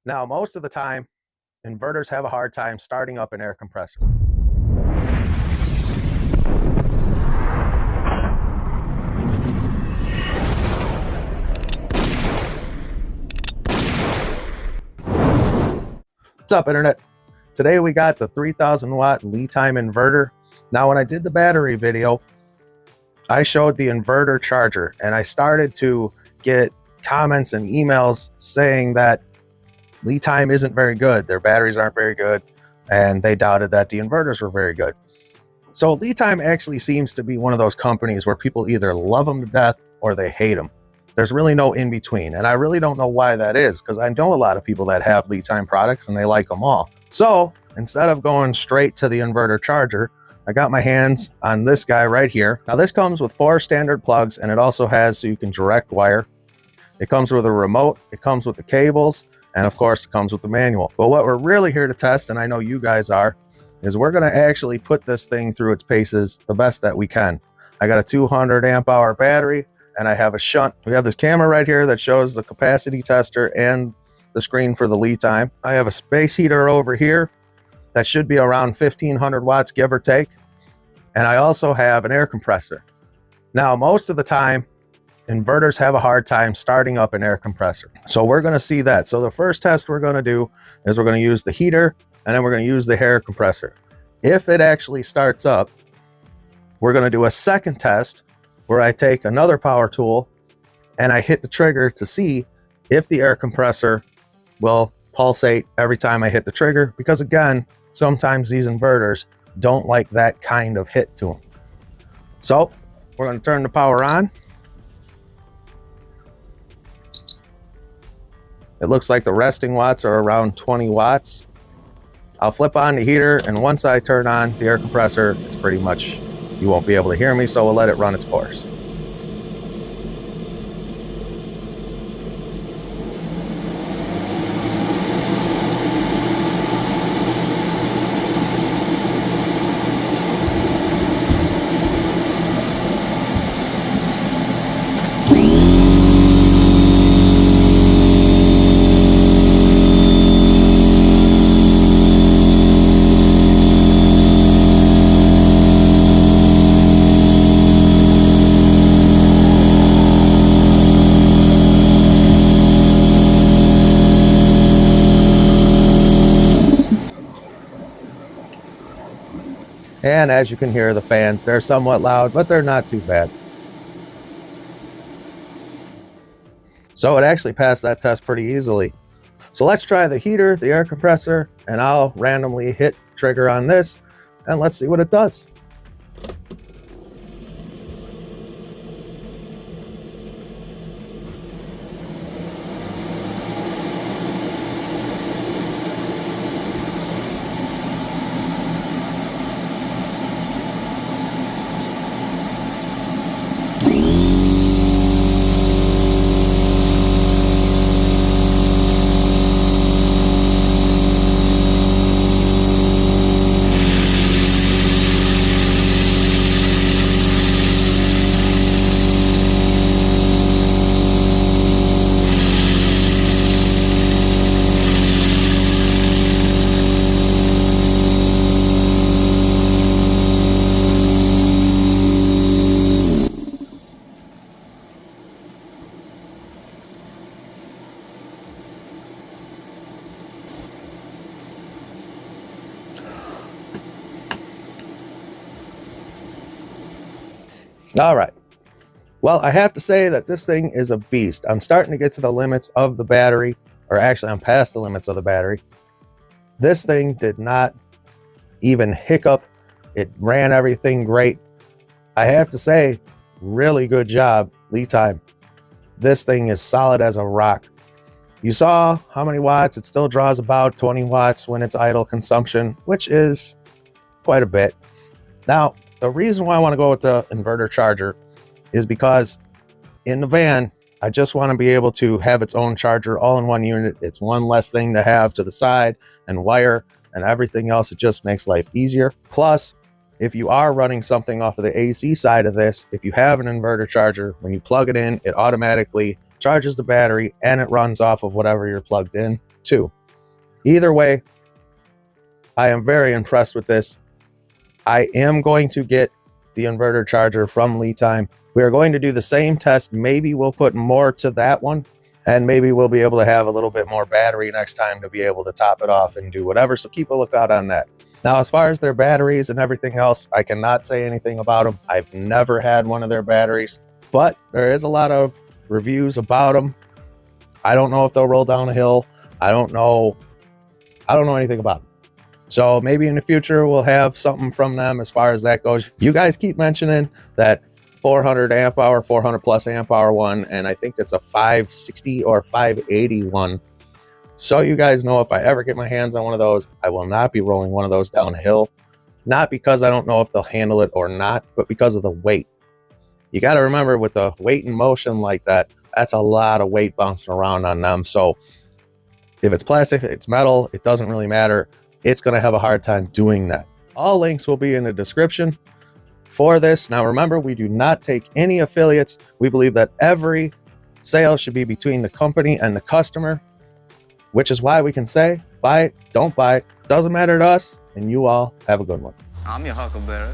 Now, most of the time, inverters have a hard time starting up an air compressor. What's up, Internet? Today we got the 3000 watt Litime inverter. Now, when I did the battery video, I showed the inverter charger and I started to get comments and emails saying that Litime isn't very good. Their batteries aren't very good. And they doubted that the inverters were very good. So Litime actually seems to be one of those companies where people either love them to death or they hate them. There's really no in between. And I really don't know why that is, because I know a lot of people that have Litime products and they like them all. So instead of going straight to the inverter charger, I got my hands on this guy right here. Now this comes with 4 standard plugs, and it also has so you can direct wire. It comes with a remote, it comes with the cables, and of course it comes with the manual. But what we're really here to test, and I know you guys are, is we're gonna actually put this thing through its paces the best that we can. I got a 200 amp hour battery and I have a shunt. We have this camera right here that shows the capacity tester and the screen for the Litime. I have a space heater over here that should be around 1500 watts, give or take. And I also have an air compressor. Now, most of the time, inverters have a hard time starting up an air compressor. So we're gonna see that. So the first test we're gonna do is we're gonna use the heater and then we're gonna use the air compressor. If it actually starts up, we're gonna do a second test where I take another power tool and I hit the trigger to see if the air compressor will pulsate every time I hit the trigger, because again, sometimes these inverters don't like that kind of hit to them. So we're going to turn the power on. It looks like the resting watts are around 20 watts. I'll flip on the heater, and once I turn on the air compressor, it's pretty much, you won't be able to hear me, so we'll let it run its course. And as you can hear, the fans, they're somewhat loud, but they're not too bad. So it actually passed that test pretty easily. So let's try the heater, the air compressor, and I'll randomly hit trigger on this, and let's see what it does. All right. Well, I have to say that this thing is a beast. I'm starting to get to the limits of the battery, or actually I'm past the limits of the battery. This thing did not even hiccup. It ran everything great. I have to say, really good job, Litime. This thing is solid as a rock. You saw how many watts. It still draws about 20 watts when it's idle consumption, which is quite a bit. Now, the reason why I want to go with the inverter charger is because in the van, I just want to be able to have its own charger all in one unit. It's one less thing to have to the side and wire and everything else. It just makes life easier. Plus, if you are running something off of the AC side of this, if you have an inverter charger, when you plug it in, it automatically charges the battery and it runs off of whatever you're plugged in to. Either way, I am very impressed with this. I am going to get the inverter charger from Litime. We are going to do the same test. Maybe we'll put more to that one, and maybe we'll be able to have a little bit more battery next time to be able to top it off and do whatever. So keep a lookout on that. Now, as far as their batteries and everything else, I cannot say anything about them. I've never had one of their batteries, but there is a lot of reviews about them. I don't know if they'll roll down a hill. I don't know anything about them. So maybe in the future we'll have something from them as far as that goes. You guys keep mentioning that 400 amp hour, 400 plus amp hour one, and I think it's a 560 or 580 one. So you guys know, if I ever get my hands on one of those, I will not be rolling one of those down a hill. Not because I don't know if they'll handle it or not, but because of the weight. You got to remember, with the weight and motion like that, that's a lot of weight bouncing around on them. So if it's plastic, it's metal, it doesn't really matter. It's going to have a hard time doing that. All links will be in the description for this. Now remember, we do not take any affiliates. We believe that every sale should be between the company and the customer, which is why we can say, buy it, don't buy it, doesn't matter to us, and you all have a good one. I'm your huckleberry.